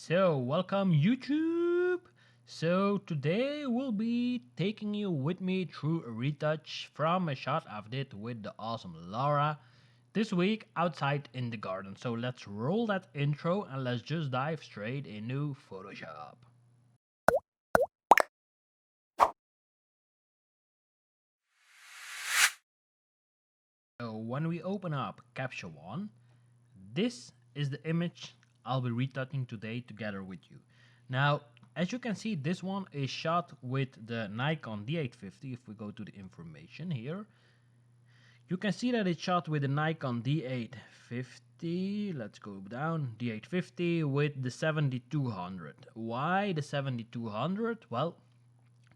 So, welcome YouTube! So, today we'll be taking you with me through a retouch from a shot I've did with the awesome Laura this week outside in the garden. So, let's roll that intro and let's just dive straight into Photoshop. So, when we open up Capture One, this is the image I'll be retouching today together with you. Now, as you can see, this one is shot with the Nikon D850. If we go to the information here, you can see that it's shot with the Nikon D850. Let's go down, D850 with the 7200. Why the 7200? Well,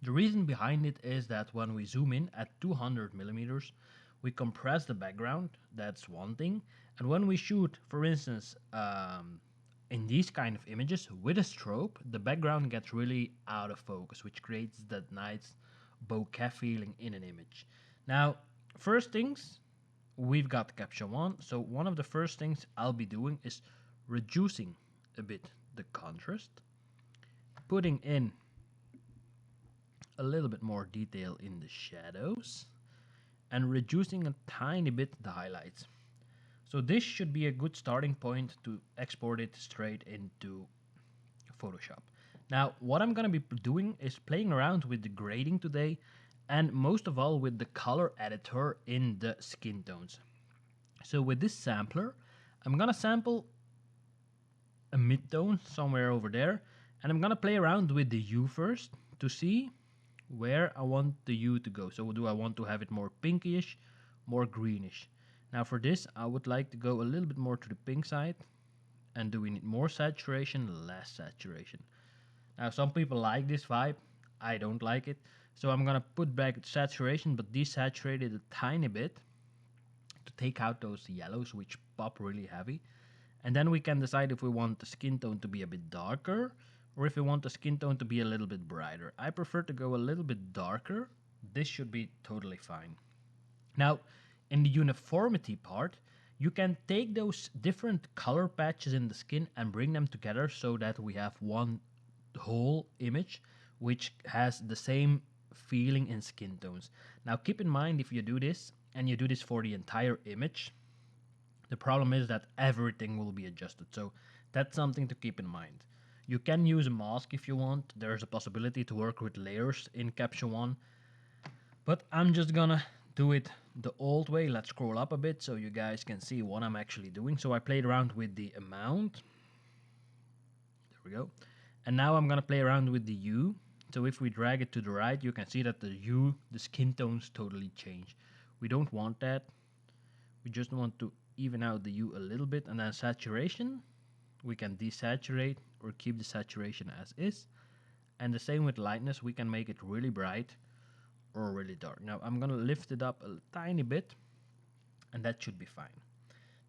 the reason behind it is that when we zoom in at 200 millimeters, we compress the background. That's one thing. And when we shoot, for instance, in these kind of images with a strobe, the background gets really out of focus, which creates that nice bokeh feeling in an image. Now, first things, we've got Capture One. So one of the first things I'll be doing is reducing a bit the contrast, putting in a little bit more detail in the shadows, and reducing a tiny bit the highlights. So this should be a good starting point to export it straight into Photoshop. Now, what I'm going to be doing is playing around with the grading today, and most of all with the color editor in the skin tones. So with this sampler, I'm going to sample a mid-tone somewhere over there, and I'm going to play around with the hue first to see where I want the hue to go. So do I want to have it more pinkish, more greenish? Now for this, I would like to go a little bit more to the pink side. And do we need more saturation, less saturation? Now some people like this vibe, I don't like it. So I'm gonna put back saturation but desaturate it a tiny bit to take out those yellows which pop really heavy. And then we can decide if we want the skin tone to be a bit darker or if we want the skin tone to be a little bit brighter. I prefer to go a little bit darker. This should be totally fine. Now, in the uniformity part, you can take those different color patches in the skin and bring them together so that we have one whole image which has the same feeling in skin tones. Now, keep in mind if you do this and you do this for the entire image, the problem is that everything will be adjusted. So that's something to keep in mind. You can use a mask if you want. There's a possibility to work with layers in Capture One. But I'm just gonna do it the old way. Let's scroll up a bit so you guys can see what I'm actually doing. So I played around with the amount. There we go. And now I'm gonna play around with the hue. So if we drag it to the right, you can see that the hue, the skin tones totally change. We don't want that. We just want to even out the hue a little bit, and then saturation, we can desaturate or keep the saturation as is. And the same with lightness, we can make it really bright or really dark. Now I'm gonna lift it up a tiny bit and that should be fine.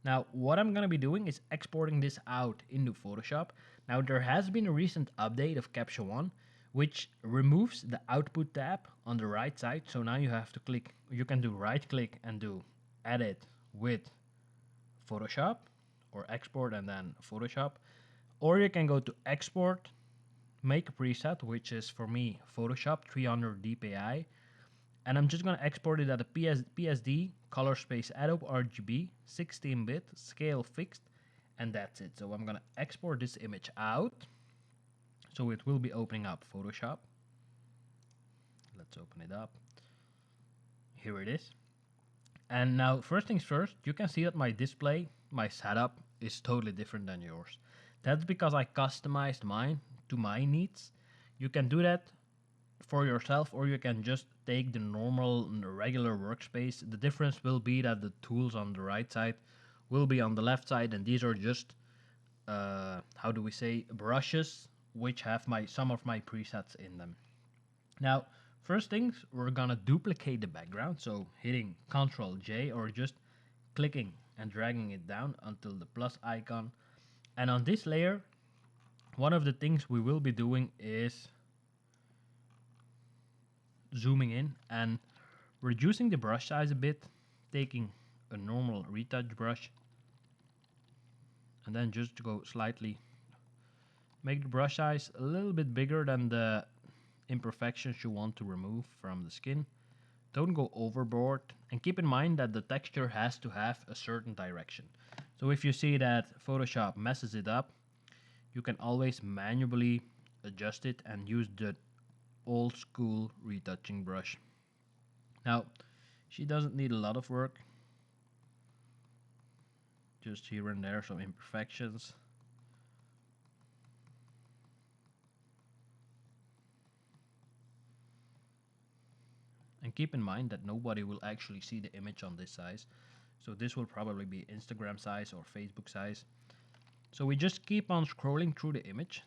Now what I'm gonna be doing is exporting this out into Photoshop. Now there has been a recent update of Capture One which removes the output tab on the right side. So now you have to click, you can do right click and do edit with Photoshop or export and then Photoshop, or you can go to export, make a preset, which is for me Photoshop 300 dpi, and I'm just gonna export it at a PSD color space Adobe RGB 16-bit scale fixed, and that's it. So I'm gonna export this image out, so it will be opening up Photoshop. Let's open it up. Here it is. And now, first things first, you can see that my display, my setup, is totally different than yours. That's because I customized mine to my needs. You can do that for yourself, or you can just take the normal, regular workspace. The difference will be that the tools on the right side will be on the left side, and these are just, how do we say, brushes, which have some of my presets in them. Now, first things, we're gonna duplicate the background, so hitting Ctrl J or just clicking and dragging it down until the plus icon. And on this layer, one of the things we will be doing is zooming in and reducing the brush size a bit, taking a normal retouch brush, and then just go slightly Make the brush size a little bit bigger than the imperfections you want to remove from the skin. Don't go overboard, and keep in mind that the texture has to have a certain direction. So if you see that Photoshop messes it up, you can always manually adjust it and use the old school retouching brush. Now, she doesn't need a lot of work, just here and there some imperfections. And keep in mind that nobody will actually see the image on this size. So this will probably be Instagram size or Facebook size. So we just keep on scrolling through the image.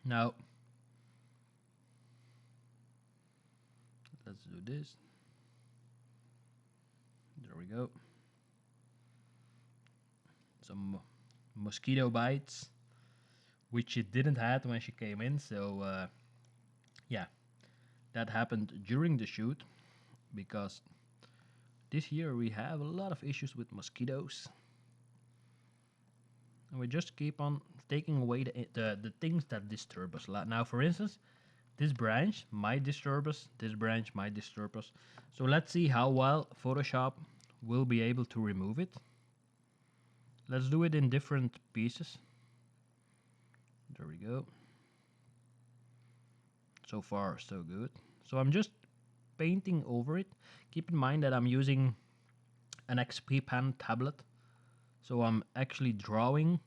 Now, let's do this. There we go. Some mosquito bites, which she didn't have when she came in. So yeah, that happened during the shoot, because this year we have a lot of issues with mosquitoes. And we just keep on taking away the things that disturb us. Now, for instance, this branch might disturb us, this branch might disturb us. So let's see how well Photoshop will be able to remove it. Let's do it in different pieces. There we go. So far, so good. So I'm just painting over it. Keep in mind that I'm using an XP pen tablet. So I'm actually drawing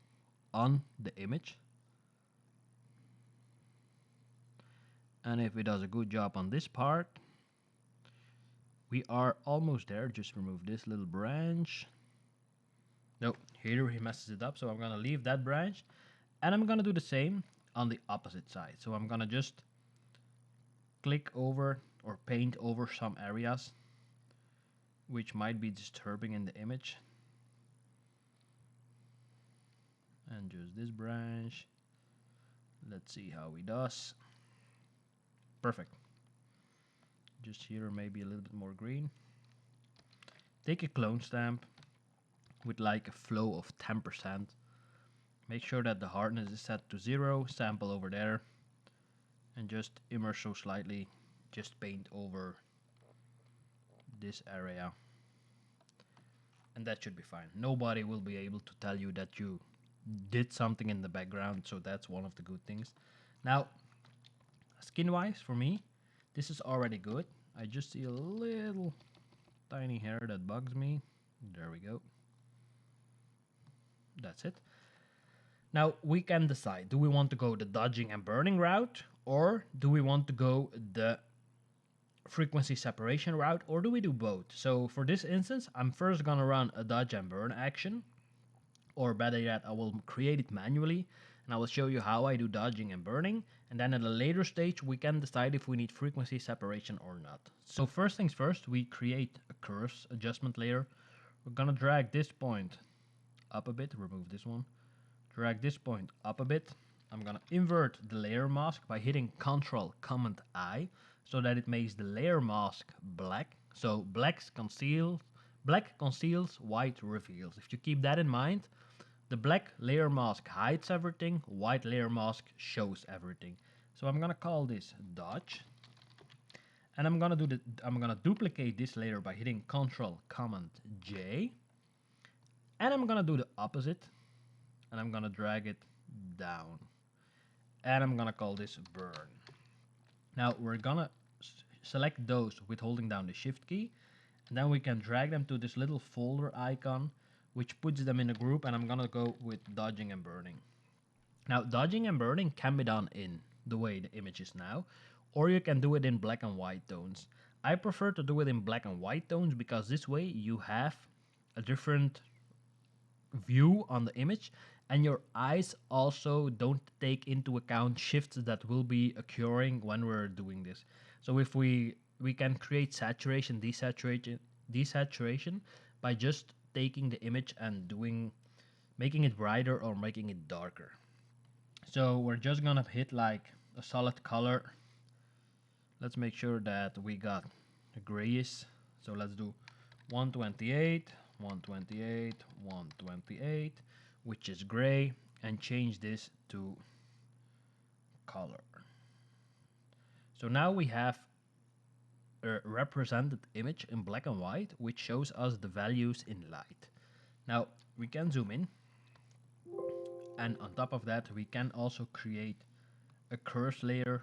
on the image. And if it does a good job on this part, we are almost there. Just remove this little branch. No, here he messes it up, so I'm gonna leave that branch. And I'm gonna do the same on the opposite side. So I'm gonna just click over or paint over some areas which might be disturbing in the image. And just this branch. Let's see how he does. Perfect. Just here maybe a little bit more green. Take a clone stamp with like a flow of 10%. Make sure that the hardness is set to 0. Sample over there. And just immerse so slightly. Just paint over this area. And that should be fine. Nobody will be able to tell you that you did something in the background, so that's one of the good things. Now, skin wise, for me, this is already good. I just see a little tiny hair that bugs me. There we go. That's it. Now we can decide, do we want to go the dodging and burning route, or do we want to go the frequency separation route, or do we do both? So for this instance, I'm first gonna run a dodge and burn action, or better yet, I will create it manually, and I will show you how I do dodging and burning, and then at a later stage we can decide if we need frequency separation or not. So first things first, we create a curves adjustment layer. We're gonna drag this point up a bit, remove this one, drag this point up a bit. I'm gonna invert the layer mask by hitting Ctrl Command I, so that it makes the layer mask black. So black conceals, white reveals. If you keep that in mind, the black layer mask hides everything, white layer mask shows everything. So I'm gonna call this dodge, and I'm gonna duplicate this layer by hitting Ctrl Command J, and I'm gonna do the opposite, and I'm gonna drag it down, and I'm gonna call this burn. Now we're gonna select those with holding down the shift key, and then we can drag them to this little folder icon, which puts them in a group, and I'm gonna go with dodging and burning. Now, dodging and burning can be done in the way the image is now, or you can do it in black and white tones. I prefer to do it in black and white tones because this way you have a different view on the image, and your eyes also don't take into account shifts that will be occurring when we're doing this. So if we can create saturation, desaturation by just taking the image and making it brighter or making it darker. So we're just gonna hit like a solid color. Let's make sure that we got a grayish. So let's do 128, 128, 128, which is gray. and change this to color. So now we have a represented image in black and white, which shows us the values in light. Now we can zoom in, and on top of that we can also create a curves layer,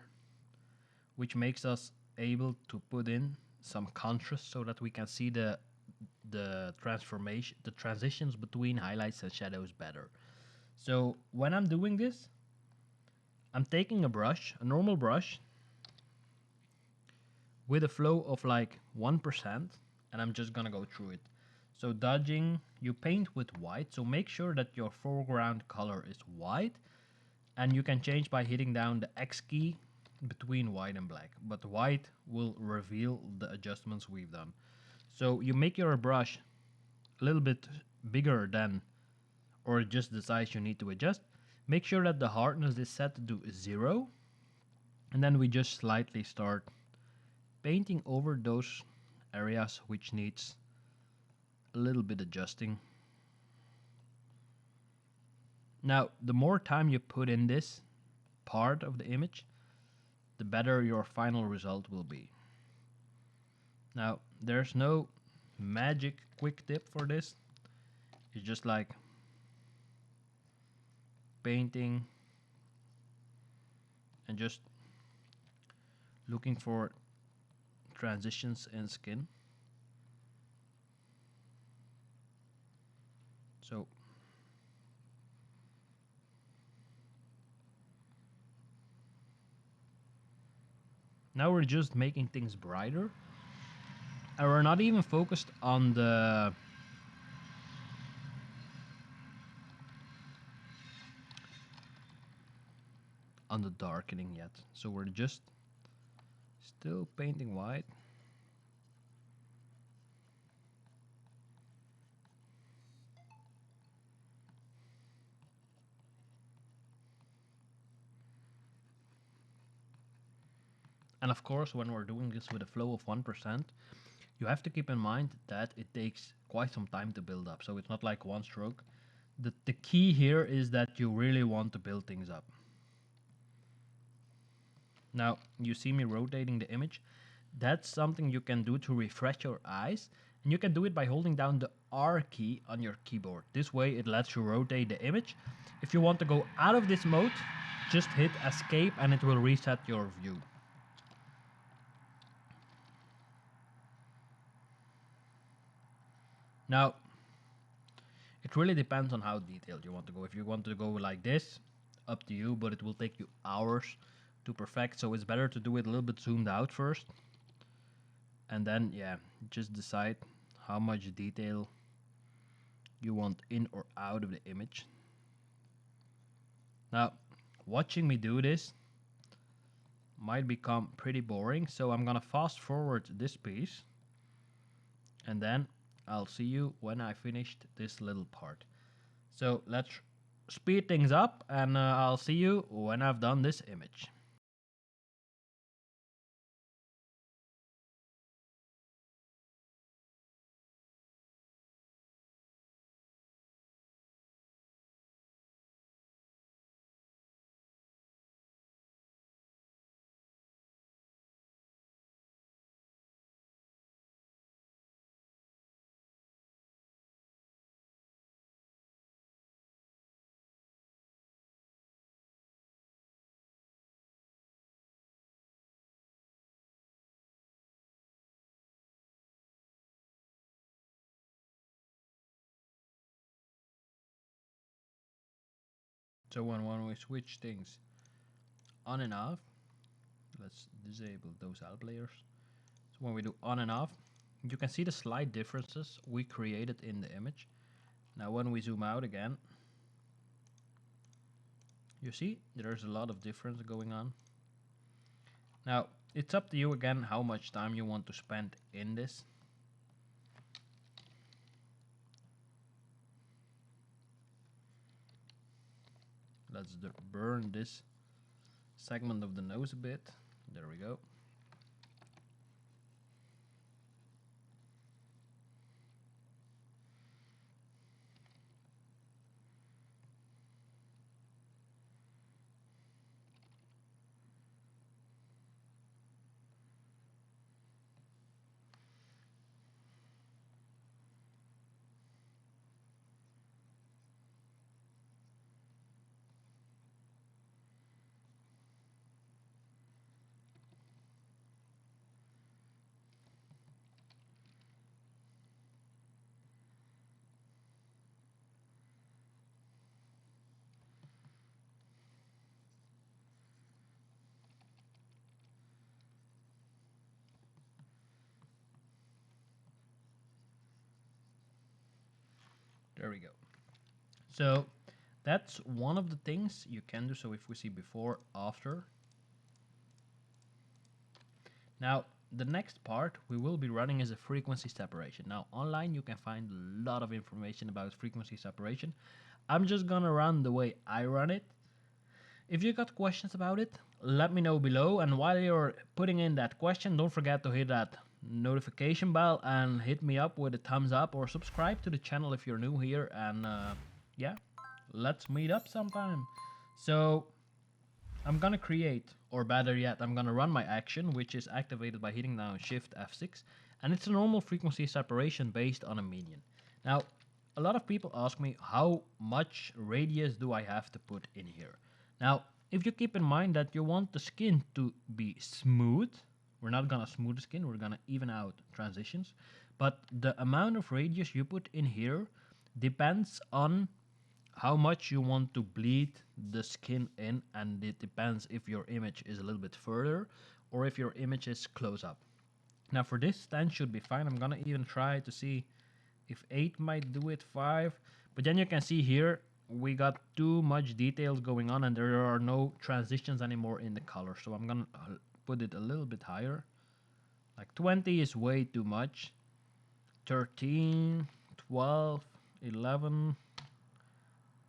which makes us able to put in some contrast so that we can see the transitions between highlights and shadows better. So when I'm doing this, I'm taking a brush, a normal brush, with a flow of like 1%, and I'm just gonna go through it. So dodging, you paint with white, so make sure that your foreground color is white, and you can change by hitting down the X key between white and black, but white will reveal the adjustments we've done. So you make your brush a little bit bigger than, or just the size you need to adjust. Make sure that the hardness is set to 0, and then we just slightly start painting over those areas which needs a little bit adjusting. Now, the more time you put in this part of the image, the better your final result will be. Now, there's no magic quick tip for this. It's just like painting and just looking for transitions in skin. So now we're just making things brighter, and we're not even focused on the darkening yet. So we're just still painting white. And of course, when we're doing this with a flow of 1%, you have to keep in mind that it takes quite some time to build up. So it's not like one stroke. The key here is that you really want to build things up. Now, you see me rotating the image. That's something you can do to refresh your eyes. And you can do it by holding down the R key on your keyboard. This way it lets you rotate the image. If you want to go out of this mode, just hit escape and it will reset your view. Now, it really depends on how detailed you want to go. If you want to go like this, up to you, but it will take you hours to perfect. So it's better to do it a little bit zoomed out first. And then, yeah, just decide how much detail you want in or out of the image. Now, watching me do this might become pretty boring, so I'm gonna fast forward this piece, and then I'll see you when I finished this little part. So let's speed things up, and I'll see you when I've done this image. So when we switch things on and off, let's disable those outlayers. So when we do on and off, you can see the slight differences we created in the image. Now when we zoom out again, you see there's a lot of difference going on. Now it's up to you again how much time you want to spend in this. Let's burn this segment of the nose a bit. There we go. There we go. So that's one of the things you can do. So if we see before, after. Now, the next part we will be running is a frequency separation. Now, online you can find a lot of information about frequency separation. I'm just gonna run the way I run it. If you got questions about it, let me know below. And while you're putting in that question, don't forget to hit that notification bell and hit me up with a thumbs up, or subscribe to the channel if you're new here. And yeah, let's meet up sometime. So I'm gonna create, or better yet, I'm gonna run my action, which is activated by hitting down Shift F6, and it's a normal frequency separation based on a median. Now, a lot of people ask me how much radius do I have to put in here. Now, if you keep in mind that you want the skin to be smooth, we're not gonna smooth the skin, we're gonna even out transitions, but the amount of radius you put in here depends on how much you want to bleed the skin in, and it depends if your image is a little bit further or if your image is close up. Now for this 10 should be fine. I'm gonna even try to see if 8 might do it, 5, but then you can see here we got too much details going on and there are no transitions anymore in the color. So I'm gonna put it a little bit higher. Like 20 is way too much. 13, 12, 11,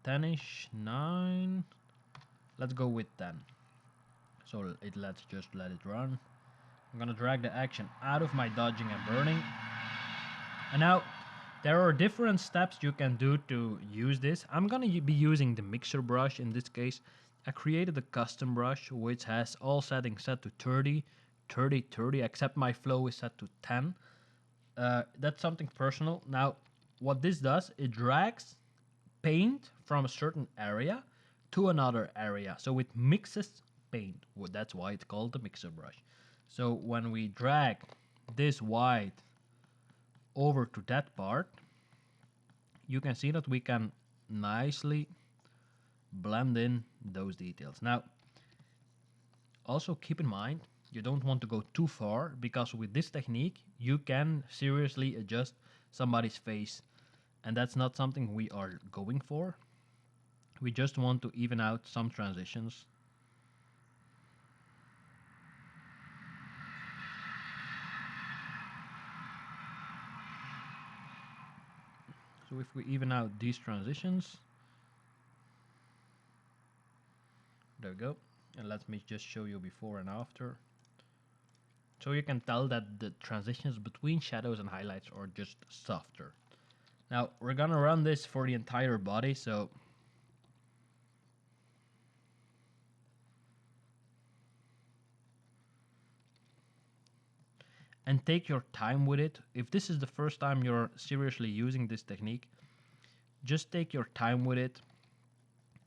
10ish, 9. Let's go with 10. So let's just let it run. I'm gonna drag the action out of my dodging and burning. And now there are different steps you can do to use this. I'm gonna be using the mixer brush in this case. I created a custom brush which has all settings set to 30, 30, 30, except my flow is set to 10. That's something personal. Now, what this does, it drags paint from a certain area to another area. So it mixes paint. Well, that's why it's called the mixer brush. So when we drag this white over to that part, you can see that we can nicely blend in those details. Now, also keep in mind, you don't want to go too far, because with this technique, you can seriously adjust somebody's face, and that's not something we are going for. We just want to even out some transitions. So if we even out these transitions, there we go. And let me just show you before and after. So you can tell that the transitions between shadows and highlights are just softer. Now we're gonna run this for the entire body, so and take your time with it. If this is the first time you're seriously using this technique, just take your time with it,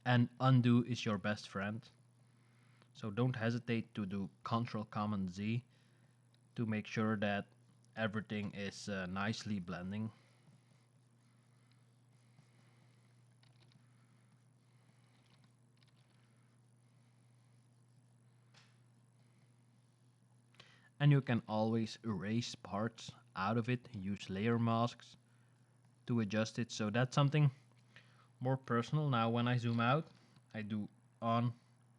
and undo is your best friend. So don't hesitate to do Ctrl-Command-Z to make sure that everything is nicely blending. And you can always erase parts out of it, use layer masks to adjust it. So that's something more personal. Now when I zoom out, I do on,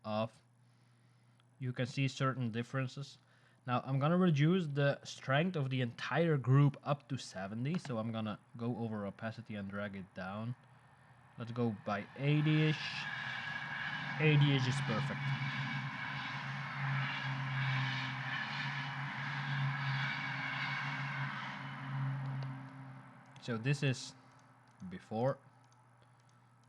off. You can see certain differences. Now I'm gonna reduce the strength of the entire group up to 70. So I'm gonna go over opacity and drag it down. Let's go by 80-ish. 80-ish is perfect. So this is before,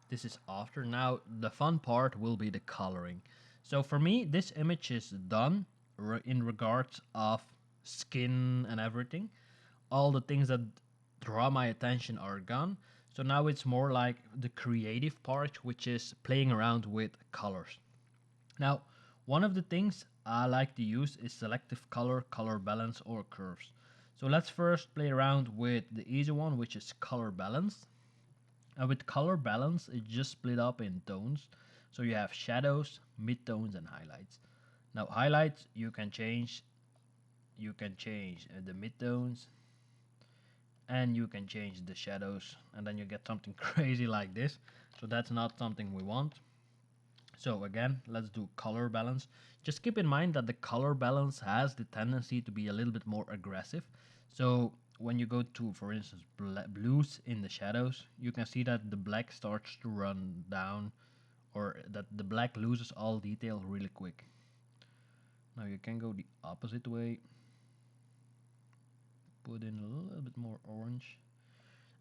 this is after. Now the fun part will be the coloring. So for me, this image is done in regards of skin and everything. All the things that draw my attention are gone. So now it's more like the creative part, which is playing around with colors. Now, one of the things I like to use is selective color, color balance, or curves. So let's first play around with the easy one, which is color balance. And with color balance, it's just split up in tones. So you have shadows, midtones, and highlights. Now highlights, you can change the midtones, and you can change the shadows, and then you get something crazy like this. So that's not something we want. So again, let's do color balance. Just keep in mind that the color balance has the tendency to be a little bit more aggressive. So when you go to, for instance, blues in the shadows, you can see that the black starts to run down, or that the black loses all detail really quick. Now you can go the opposite way. Put in a little bit more orange.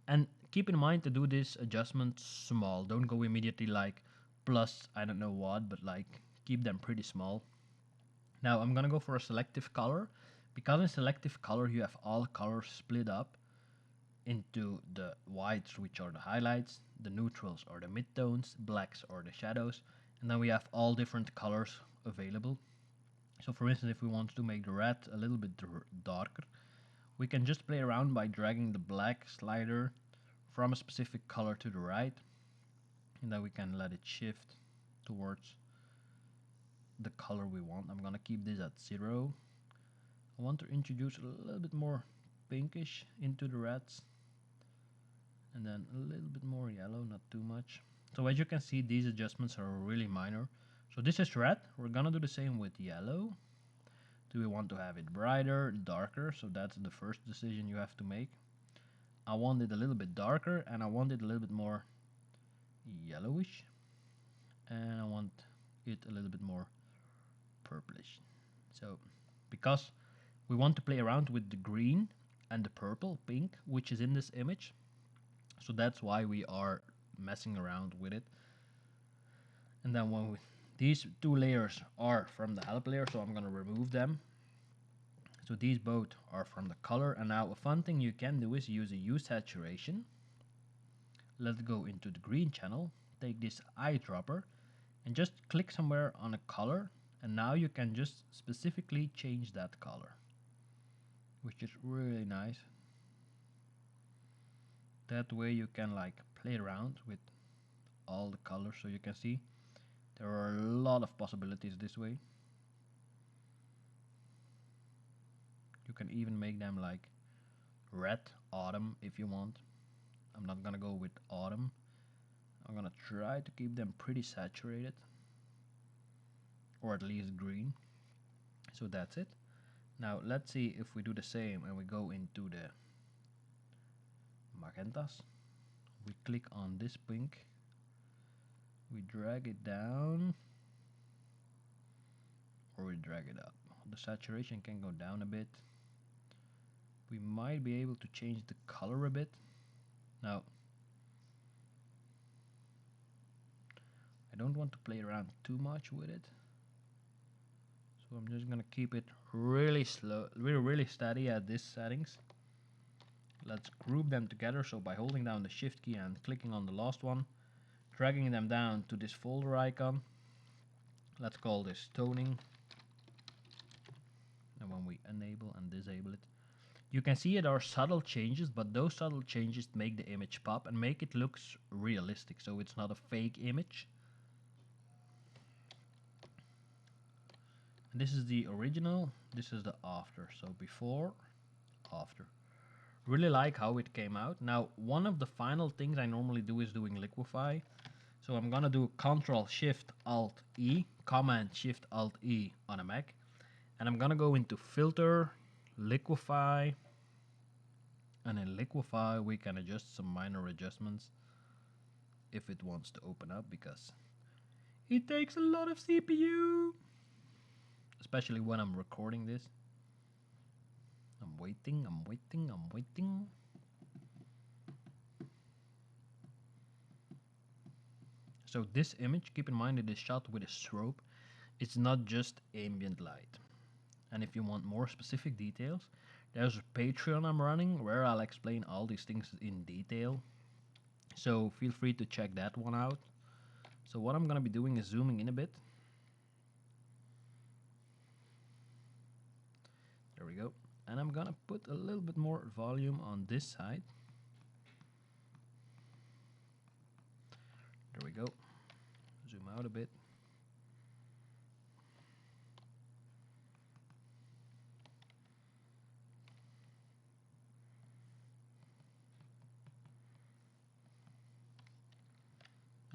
And keep in mind to do this adjustment small. Don't go immediately like plus I don't know what, but like keep them pretty small. Now I'm gonna go for a selective color, because in selective color you have all colors split up into the whites, which are the highlights, the neutrals or the midtones, blacks or the shadows, and then we have all different colors available. So for instance, if we want to make the red a little bit darker, we can just play around by dragging the black slider from a specific color to the right, and then we can let it shift towards the color we want. I'm gonna keep this at 0. I want to introduce a little bit more pinkish into the reds, and then a little bit more yellow, not too much. So as you can see, these adjustments are really minor. So this is red. We're gonna do the same with yellow. Do we want to have it brighter, darker? So that's the first decision you have to make. I want it a little bit darker, and I want it a little bit more yellowish, and I want it a little bit more purplish. So because we want to play around with the green and the purple, pink, which is in this image, so that's why we are messing around with it. And then when these two layers are from the help layer, so I'm going to remove them. So these both are from the color, and now a fun thing you can do is use a Hue Saturation. Let's go into the green channel, take this eyedropper, and just click somewhere on a color, and now you can just specifically change that color, which is really nice. That way you can like play around with all the colors, so you can see there are a lot of possibilities this way. You can even make them like red autumn if you want. I'm not gonna go with autumn. I'm gonna try to keep them pretty saturated, or at least green. So that's it. Now let's see if we do the same and we go into the magentas. We click on this pink, we drag it down, or we drag it up. The saturation can go down a bit. We might be able to change the color a bit. Now I don't want to play around too much with it, so I'm just gonna keep it really slow, really steady at these settings. Let's group them together, so by holding down the shift key and clicking on the last one, dragging them down to this folder icon. Let's call this toning, and when we enable and disable it, you can see there are subtle changes, but those subtle changes make the image pop and make it look realistic, so it's not a fake image. And this is the original, this is the after, so before, after. Really like how it came out. Now one of the final things I normally do is doing Liquify. So I'm gonna do Ctrl Shift Alt E, Command Shift Alt E on a Mac, and I'm gonna go into Filter, Liquify, and in Liquify we can adjust some minor adjustments if it wants to open up, because it takes a lot of CPU, especially when I'm recording this. I'm waiting. So this image, keep in mind it is shot with a strobe. It's not just ambient light. And if you want more specific details, there's a Patreon I'm running where I'll explain all these things in detail. So feel free to check that one out. So what I'm gonna be doing is zooming in a bit. There we go. And I'm gonna put a little bit more volume on this side. There we go. Zoom out a bit.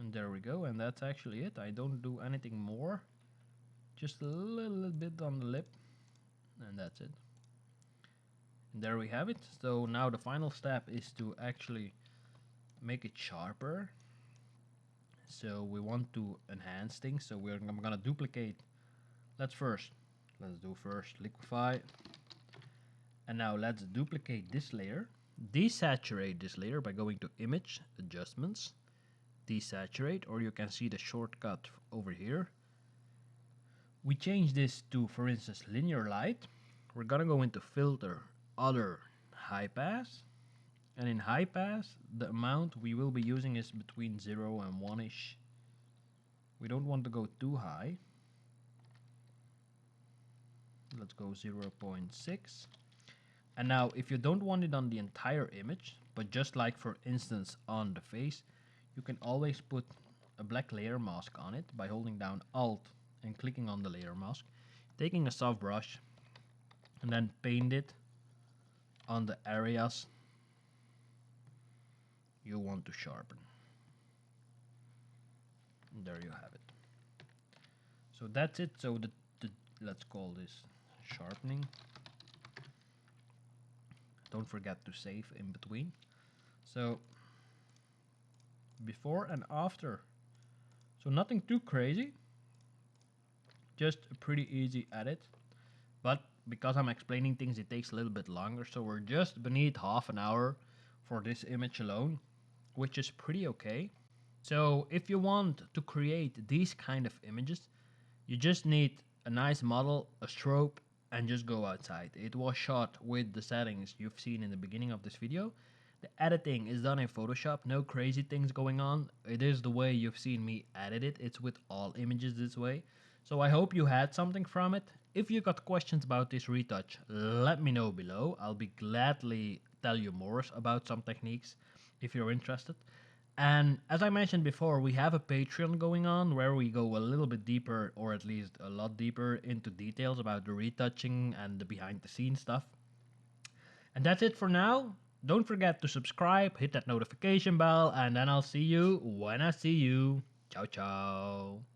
And there we go, and that's actually it. I don't do anything more. Just a little bit on the lip, and that's it. And there we have it. So now the final step is to actually make it sharper. So we want to enhance things. So I'm gonna duplicate. Let's do first Liquify. And now let's duplicate this layer. Desaturate this layer by going to Image, Adjustments, Desaturate, or you can see the shortcut over here. We change this to, for instance, Linear Light. We're gonna go into Filter, Other, High Pass. And in High Pass, the amount we will be using is between 0 and 1-ish. We don't want to go too high. Let's go 0.6. And now, if you don't want it on the entire image, but just like for instance on the face, you can always put a black layer mask on it by holding down Alt and clicking on the layer mask, taking a soft brush, and then paint it on the areas you want to sharpen. And there you have it. So that's it. So let's call this sharpening. Don't forget to save in between. So before and after. So nothing too crazy. Just a pretty easy edit. But because I'm explaining things, it takes a little bit longer. So we're just beneath half an hour for this image alone, which is pretty okay. So if you want to create these kind of images, you just need a nice model, a strobe, and just go outside. It was shot with the settings you've seen in the beginning of this video. The editing is done in Photoshop, no crazy things going on. It is the way you've seen me edit it. It's with all images this way. So I hope you had something from it. If you got questions about this retouch, let me know below. I'll be gladly tell you more about some techniques if you're interested. And as I mentioned before, we have a Patreon going on where we go a little bit deeper, or at least a lot deeper, into details about the retouching and the behind the scenes stuff. And that's it for now. Don't forget to subscribe, hit that notification bell, and then I'll see you when I see you. Ciao, ciao.